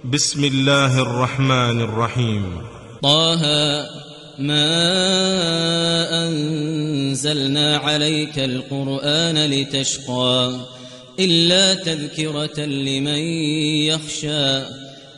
بسم الله الرحمن الرحيم. طه ما أنزلنا عليك القرآن لتشقى إلا تذكرة لمن يخشى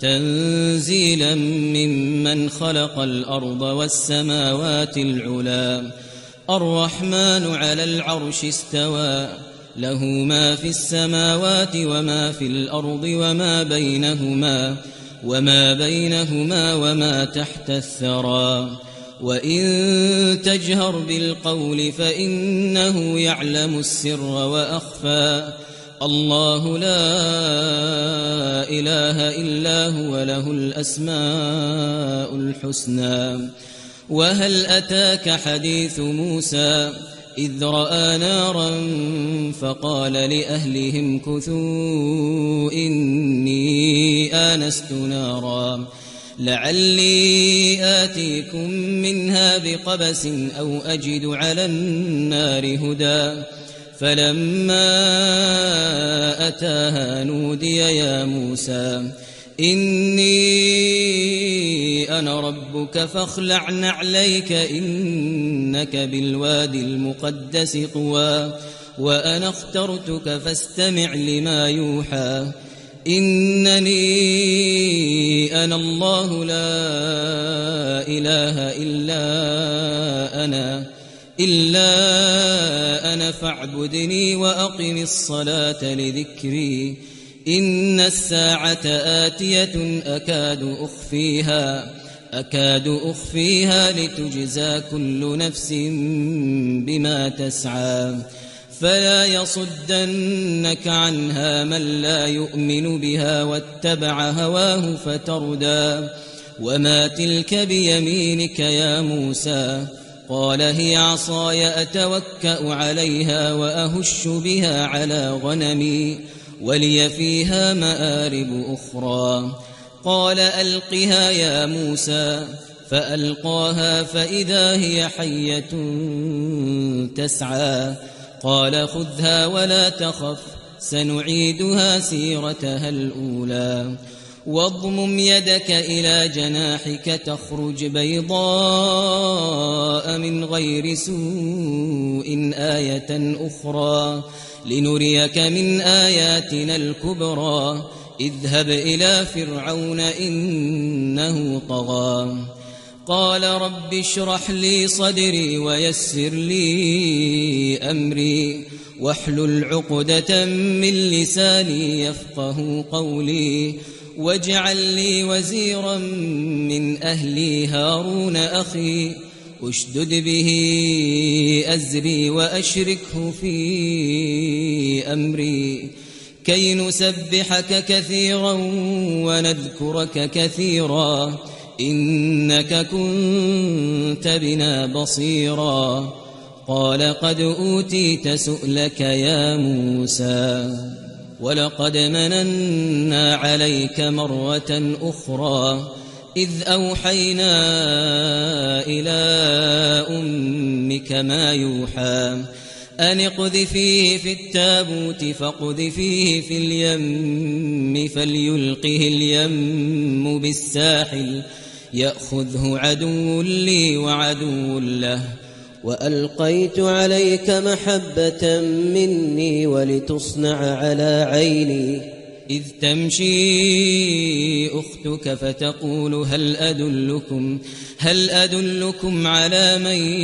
تنزيلا ممن خلق الأرض والسماوات العلى الرحمن على العرش استوى له ما في السماوات وما في الأرض وما بينهما وما تحت الثرى وإن تجهر بالقول فإنه يعلم السر وأخفى الله لا إله إلا هو له الأسماء الحسنى. وهل أتاك حديث موسى إذ رأى نارا فقال لأهلهم كثوا إني آنست نارا لعلي آتيكم منها بقبس أو أجد على النار هدى فلما أتاها نودي يا موسى إني أنا ربك فاخلع نعليك إنك بالوادي المقدس طوى وأنا اخترتك فاستمع لما يوحى إنني أنا الله لا إله إلا أنا فاعبدني وأقم الصلاة لذكري إن الساعة آتية أكاد أخفيها لتجزى كل نفس بما تسعى فلا يصدنك عنها من لا يؤمن بها واتبع هواه فتردى وما تلك بيمينك يا موسى قال هي عصاي أتوكأ عليها وأهش بها على غنمي ولي فيها مآرب أخرى قال ألقها يا موسى فألقاها فإذا هي حية تسعى قال خذها ولا تخف سنعيدها سيرتها الأولى واضمم يدك إلى جناحك تخرج بيضاء من غير سوء آية أخرى لنريك من آياتنا الكبرى اذهب إلى فرعون إنه طغى قال رب اشرح لي صدري ويسر لي أمري واحلل عقدة من لساني يفقه قولي واجعل لي وزيرا من أهلي هارون أخي أشدد به أزري وأشركه في أمري كي نسبحك كثيرا ونذكرك كثيرا إنك كنت بنا بصيرا قال قد أوتيت سؤلك يا موسى ولقد مننا عليك مرة أخرى إذ أوحينا إلى أمك ما يوحى أن اقذفيه في التابوت فاقذفيه في اليم فليلقه اليم بالساحل يأخذه عدو لي وعدو له وألقيت عليك محبة مني ولتصنع على عيني إذ تمشي أختك فتقول هل أدلكم على من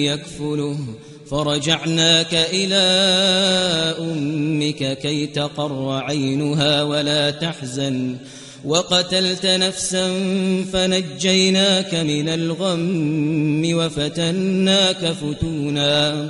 يكفله فرجعناك إلى أمك كي تقر عينها ولا تحزن وقتلت نفسا فنجيناك من الغم وفتناك فتونا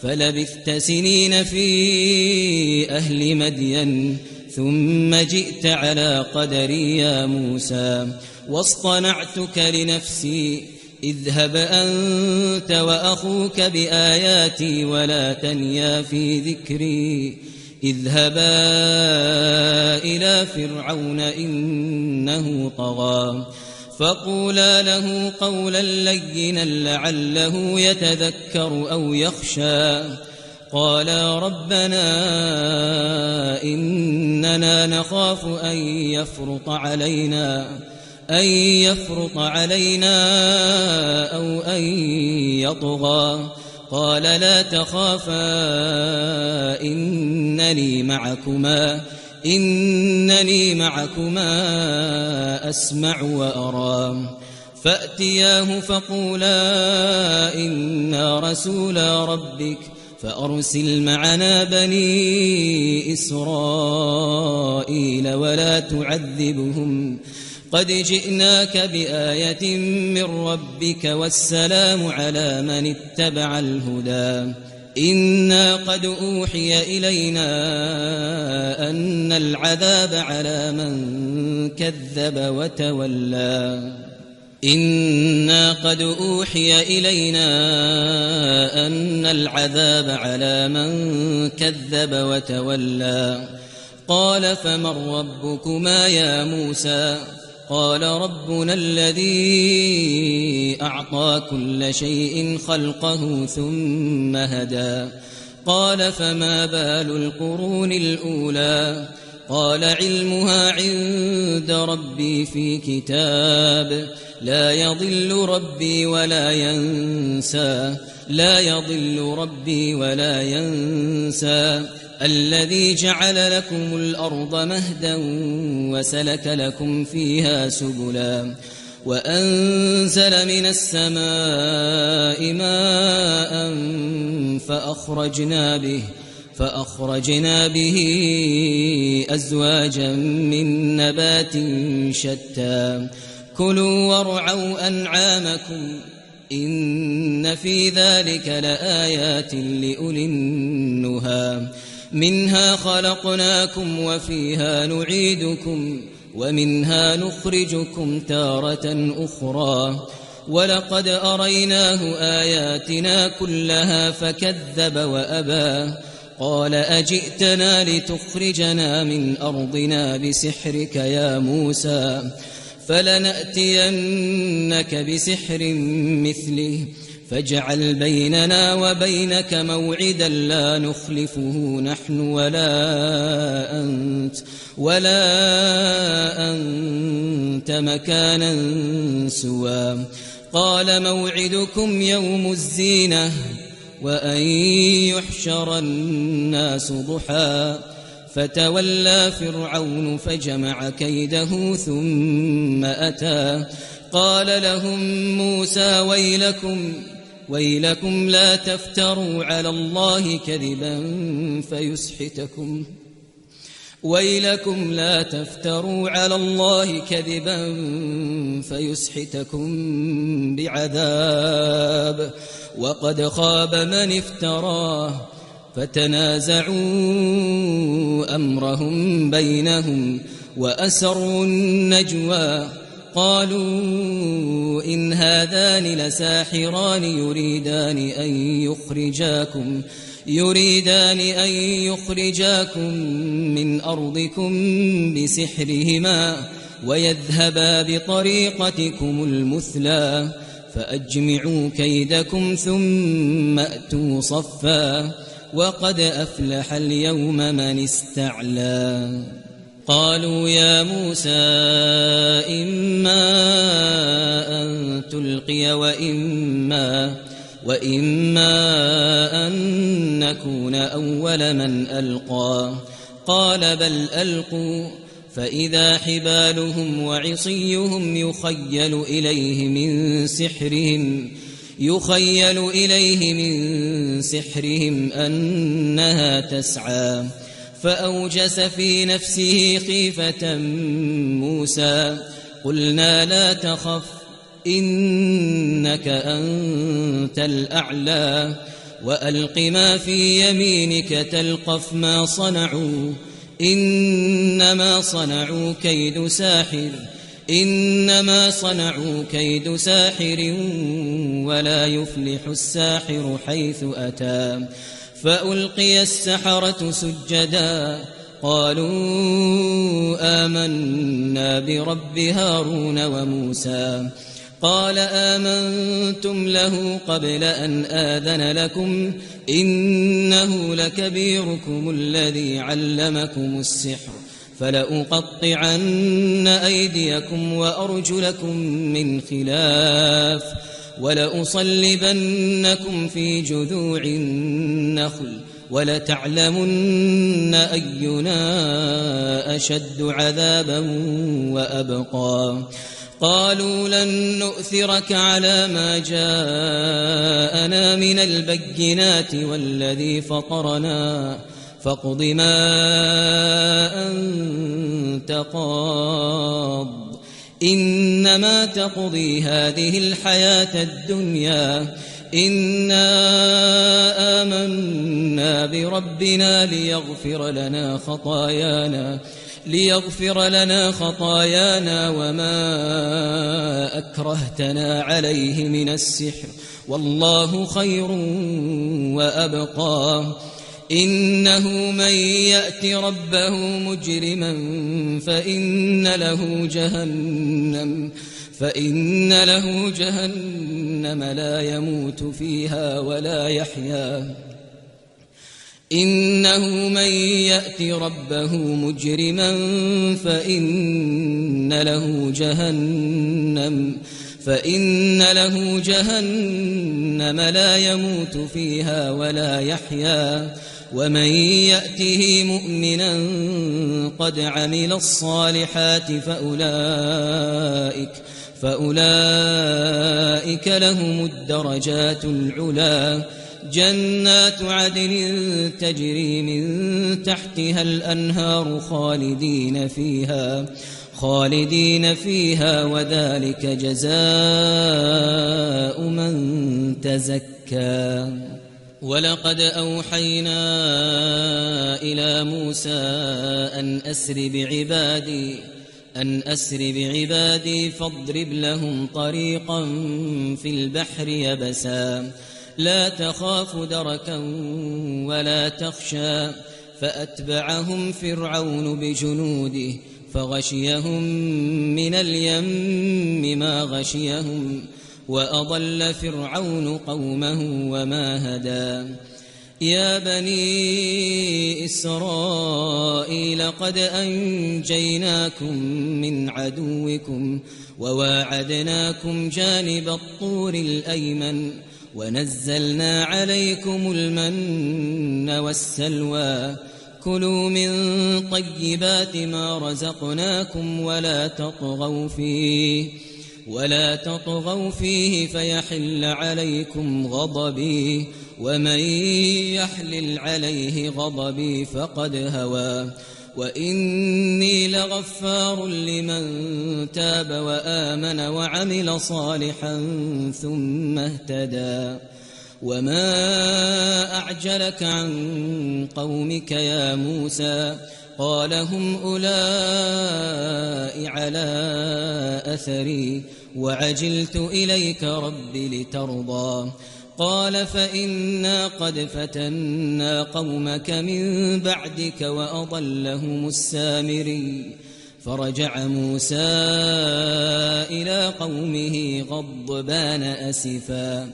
فلبثت سنين في أهل مدين ثم جئت على قدري يا موسى واصطنعتك لنفسي اذهب أنت وأخوك بآياتي ولا تنيا في ذكري اذهبا إلى فرعون إنه طغى فقولا له قولا لينا لعله يتذكر أو يخشى قالا ربنا إننا نخاف أن يفرط علينا أو أن يطغى قال لا تخافا إنني معكما أسمع وأرى فأتياه فقولا إنا رسولا ربك فأرسل معنا بني إسرائيل ولا تعذبهم قد جئناك بآية من ربك والسلام على من اتبع الهدى إنا قد أوحي إلينا أن العذاب على من كذب وتولى إنا قد أوحي إلينا أن العذاب على من كذب وتولى قال فمن ربكما يا موسى قال ربنا الذي أعطى كل شيء خلقه ثم هدى قال فما بال القرون الأولى قال علمها عند ربي في كتاب لا يضل ربي ولا ينسى الذي جعل لكم الأرض مهدا وسلك لكم فيها سبلا وأنزل من السماء ماء فأخرجنا به أزواجا من نبات شتى كلوا وارعوا أنعامكم إن في ذلك لآيات لأولي النهى منها خلقناكم وفيها نعيدكم ومنها نخرجكم تارة أخرى ولقد أريناه آياتنا كلها فكذب وأبى قال أجئتنا لتخرجنا من أرضنا بسحرك يا موسى فلنأتينك بسحر مثله فاجعل بيننا وبينك موعدا لا نخلفه نحن ولا أنت مكانا سوى قال موعدكم يوم الزينة وأن يحشر الناس ضحى فتولى فرعون فجمع كيده ثم أتى قال لهم موسى ويلكم لا تفتروا على الله كذبا فيسحتكم بعذاب وقد خاب من افتراه فتنازعوا أمرهم بينهم وأسروا النجوى قالوا إن هذان لساحران يريدان أن يخرجاكم من أرضكم بسحرهما ويذهبا بطريقتكم المثلى فأجمعوا كيدكم ثم أتوا صفا وقد أفلح اليوم من استعلى قالوا يا موسى إما أن تلقي وإما أن نكون أول من ألقى قال بل ألقوا فإذا حبالهم وعصيهم يخيل إليه من سحرهم أنها تسعى فأوجس في نفسه خيفة موسى قلنا لا تخف إنك أنت الأعلى وألق ما في يمينك تلقف ما صنعوا إنما صنعوا كيد ساحر ولا يفلح الساحر حيث أتى فألقي السحرة سجدا قالوا آمنا برب هارون وموسى قال آمنتم له قبل أن آذن لكم إنه لكبيركم الذي علمكم السحر فلأقطعن أيديكم وأرجلكم من خلاف ولأصلبنكم في جذوع النخل ولتعلمن أينا أشد عذابا وأبقى قالوا لن نؤثرك على ما جاءنا من البينات والذي فطرنا فاقض ما أنت قاض إنما تقضي هذه الحياة الدنيا إنا آمنا بربنا ليغفر لنا خطايانا وما أكرهتنا عليه من السحر والله خير وأبقى إنه من يأت ربه مجرما فإن له جهنم لا يموت فيها ولا يحيا إنه من يأت ربه مجرما فإن له جهنم لا يموت فيها ولا يحيا ومن يأته مؤمنا قد عمل الصالحات فأولئك لهم الدرجات العلا جنات عدن تجري من تحتها الأنهار خالدين فيها وذلك جزاء من تزكى ولقد أوحينا إلى موسى أن أسر بعبادي فاضرب لهم طريقا في البحر يبسا لا تخاف دركا ولا تخشى فأتبعهم فرعون بجنوده فغشيهم من اليم ما غشيهم وأضل فرعون قومه وما هدى يا بني إسرائيل قد أنجيناكم من عدوكم وواعدناكم جانب الطور الأيمن ونزلنا عليكم المن والسلوى كلوا من طيبات ما رزقناكم ولا تطغوا فيه فيحل عليكم غضبي ومن يحلل عليه غضبي فقد هوى وإني لغفار لمن تاب وآمن وعمل صالحا ثم اهتدى وما أعجلك عن قومك يا موسى قال هم أولئك على أثري وعجلت إليك رب لترضى قال فإنا قد فتنا قومك من بعدك وأضلهم السامري فرجع موسى إلى قومه غضبان أسفا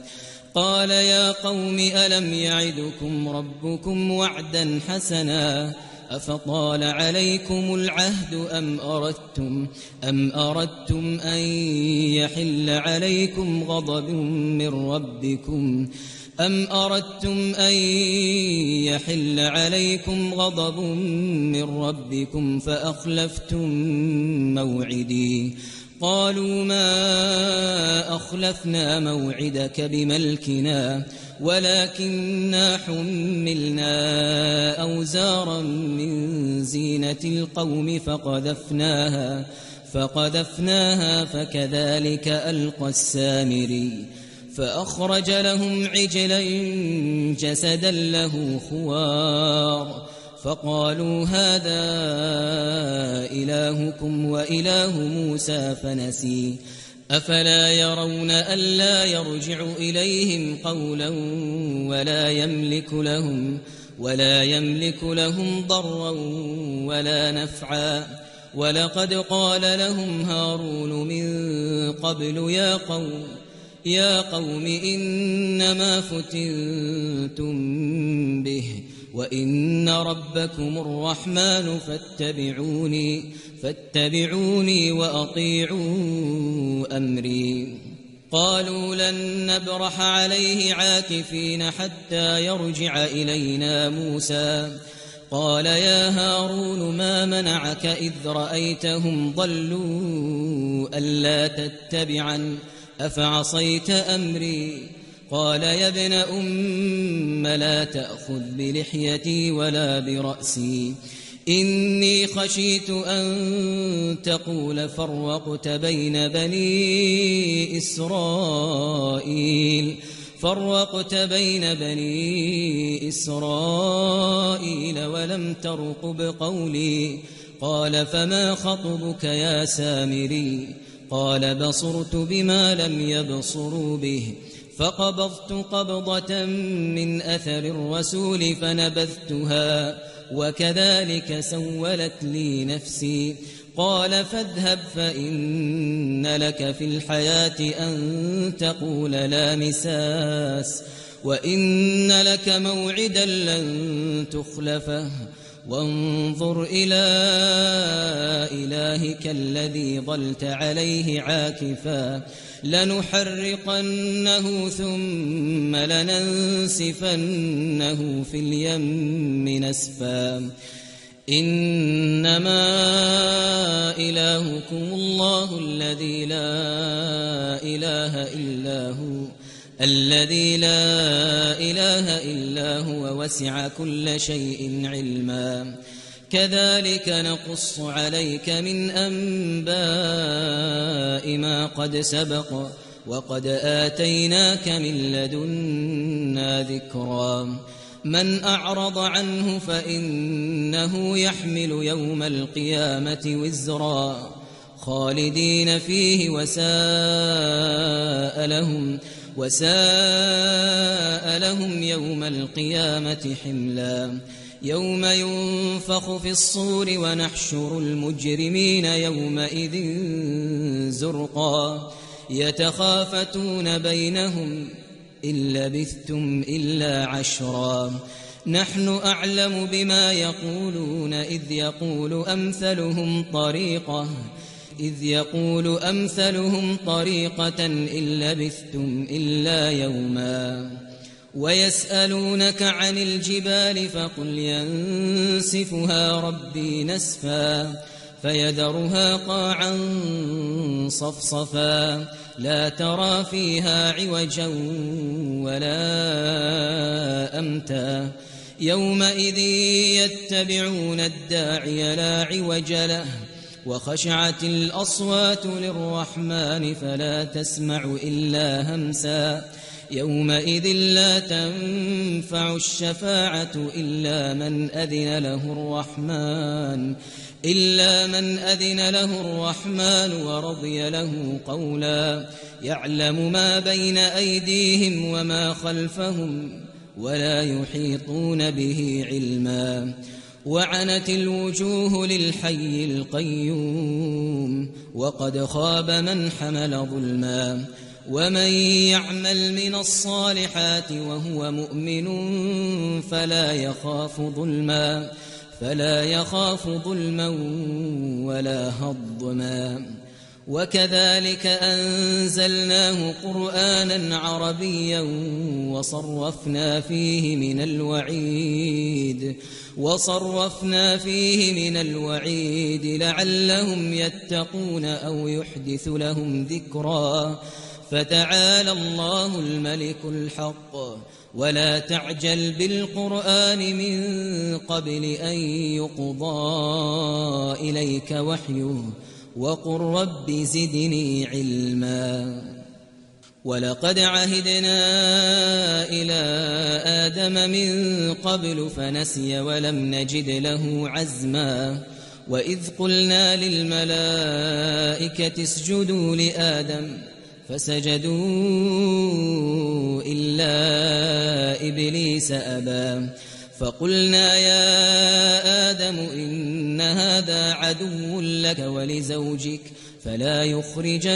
قال يا قوم ألم يعدكم ربكم وعدا حسنا أفطال عليكم العهد أم أردتم أن يحل عليكم غضب من ربكم فأخلفتم موعدي قالوا ما أخلفنا موعدك بملكنا ولكننا حملنا أوزارا من زينة القوم فقذفناها فكذلك ألقى السامري فأخرج لهم عجلا جسدا له خوار فقالوا هذا إلهكم وإله موسى فنسي أفلا يرون ألا يرجع إليهم قولا ولا يملك لهم ضرا ولا نفعا ولقد قال لهم هارون من قبل يا قوم إنما فتنتم به وإن ربكم الرحمن فاتبعوني وأطيعوا أمري. قالوا لن نبرح عليه عاكفين حتى يرجع إلينا موسى. قال يا هارون ما منعك إذ رأيتهم ضلوا ألا تتبعن أفعصيت أمري. قال يا ابن أم لا تأخذ بلحيتي ولا برأسي إني خشيت أن تقول فرقت بين بني إسرائيل ولم ترقب قولي. قال فما خطبك يا سامري؟ قال بصرت بما لم يبصروا به فقبضت قبضة من أثر الرسول فنبذتها وكذلك سولت لي نفسي. قال فاذهب فإن لك في الحياة أن تقول لا مساس وإن لك موعدا لن تخلفه وانظر إلى إلهك الذي ظلت عليه عاكفا لنحرقنه ثم لننسفنه في اليم نسفا. إنما إلهكم الله الذي لا إله إلا هو وسع كل شيء علما. كذلك نقص عليك من أنباء ما قد سبق وقد آتيناك من لدنا ذكرا. من أعرض عنه فإنه يحمل يوم القيامة وزرا خالدين فيه وساء لهم يوم القيامة حملا. يوم ينفخ في الصور ونحشر المجرمين يومئذ زرقا يتخافتون بينهم إن لبثتم إلا عشرا. نحن أعلم بما يقولون إذ يقول أمثلهم طريقة إن لبثتم إلا يوما. ويسألونك عن الجبال فقل ينسفها ربي نسفا فيذرها قاعا صفصفا لا ترى فيها عوجا ولا أمتا. يومئذ يتبعون الداعي لا عوج له وخشعت الأصوات للرحمن فلا تسمع إلا همسا. يومئذ لا تنفع الشفاعة إلا من أذن له الرحمن ورضي له قولا. يعلم ما بين أيديهم وما خلفهم ولا يحيطون به علما. وعنت الوجوه للحي القيوم وقد خاب من حمل ظلما. ومن يعمل من الصالحات وهو مؤمن فلا يخاف ظلما ولا هضما. وكذلك أنزلناه قرآنا عربيا وصرفنا فيه من الوعيد لعلهم يتقون أو يحدث لهم ذكرا. فتعالى الله الملك الحق ولا تعجل بالقرآن من قبل أن يقضى إليك وحيه وقل رب زدني علما. ولقد عهدنا إلى آدم من قبل فنسي ولم نجد له عزما. وإذ قلنا للملائكة اسجدوا لآدم فسجدوا إلا إبليس أبى فقلنا يا آدم إن هذا عدو لك ولزوجك فلا يخرجنكما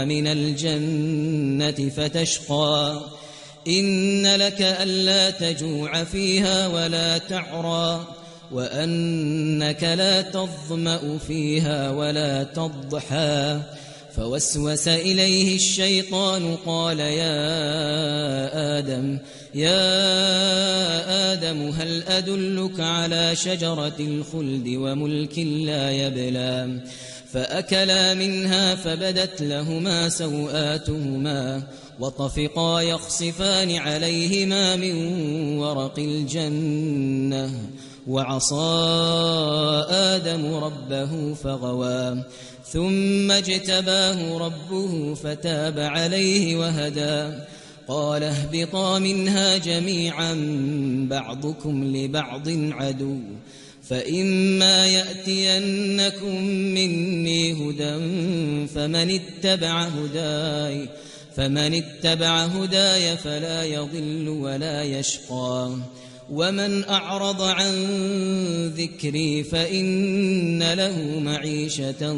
من الجنة فتشقى إن لك ألا تجوع فيها ولا تعرى وأنك لا تظمأ فيها ولا تضحى فوسوس إليه الشيطان قال يا آدم هل أدلك على شجرة الخلد وملك لا يبلى فأكلا منها فبدت لهما سوآتهما وطفقا يخصفان عليهما من ورق الجنة وعصى آدم ربه فغوى ثم اجتباه ربه فتاب عليه وهدى قال اهبطا منها جميعا بعضكم لبعض عدو فإما يأتينكم مني هدى فمن اتبع هداي فلا يضل ولا يشقى ومن أعرض عن ذكري فإن له معيشة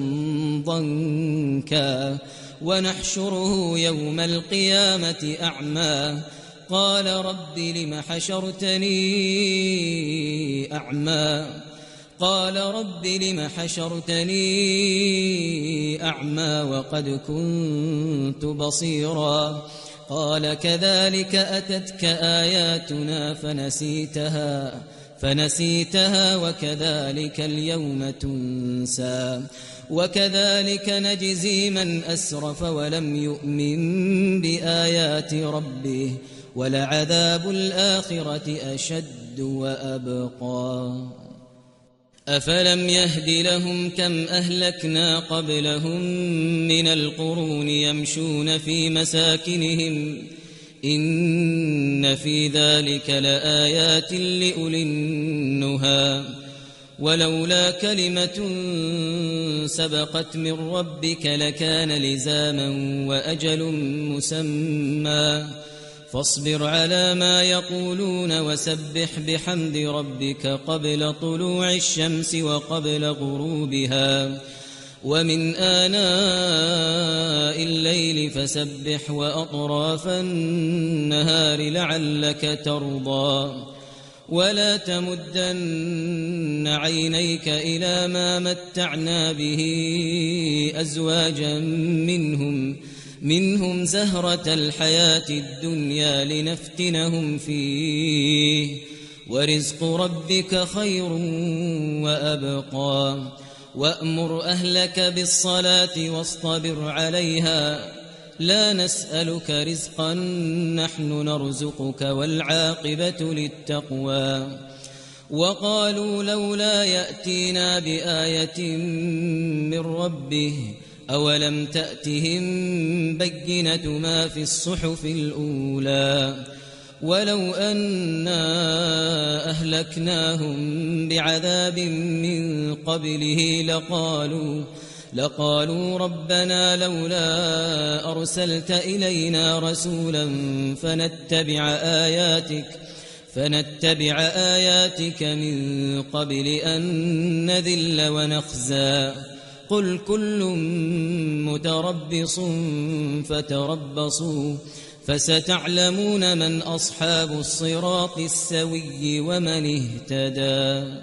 ضنكا ونحشره يوم القيامة أعمى قال رب لم حشرتني أعمى وقد كنت بصيرا قال كذلك أتتك آياتنا فنسيتها وكذلك اليوم تنسى وكذلك نجزي من أسرف ولم يؤمن بآيات ربه ولعذاب الآخرة أشد وأبقى أفلم يهد لهم كم أهلكنا قبلهم من القرون يمشون في مساكنهم إن في ذلك لآيات لأولي النهى ولولا كلمة سبقت من ربك لكان لزاما وأجل مسمى فاصبر على ما يقولون وسبح بحمد ربك قبل طلوع الشمس وقبل غروبها ومن آناء الليل فسبح وأطراف النهار لعلك ترضى ولا تمدن عينيك إلى ما متعنا به أزواجا منهم زهرة الحياة الدنيا لنفتنهم فيه ورزق ربك خير وأبقى وأمر أهلك بالصلاة واصطبر عليها لا نسألك رزقا نحن نرزقك والعاقبة للتقوى وقالوا لولا يأتينا بآية من ربه أولم تأتهم بينة ما في الصحف الأولى ولو أنا أهلكناهم بعذاب من قبله لقالوا ربنا لولا أرسلت إلينا رسولا فنتبع آياتك من قبل أن نذل ونخزى قل كل متربص فتربصوا فستعلمون من أصحاب الصراط السوي ومن اهتدى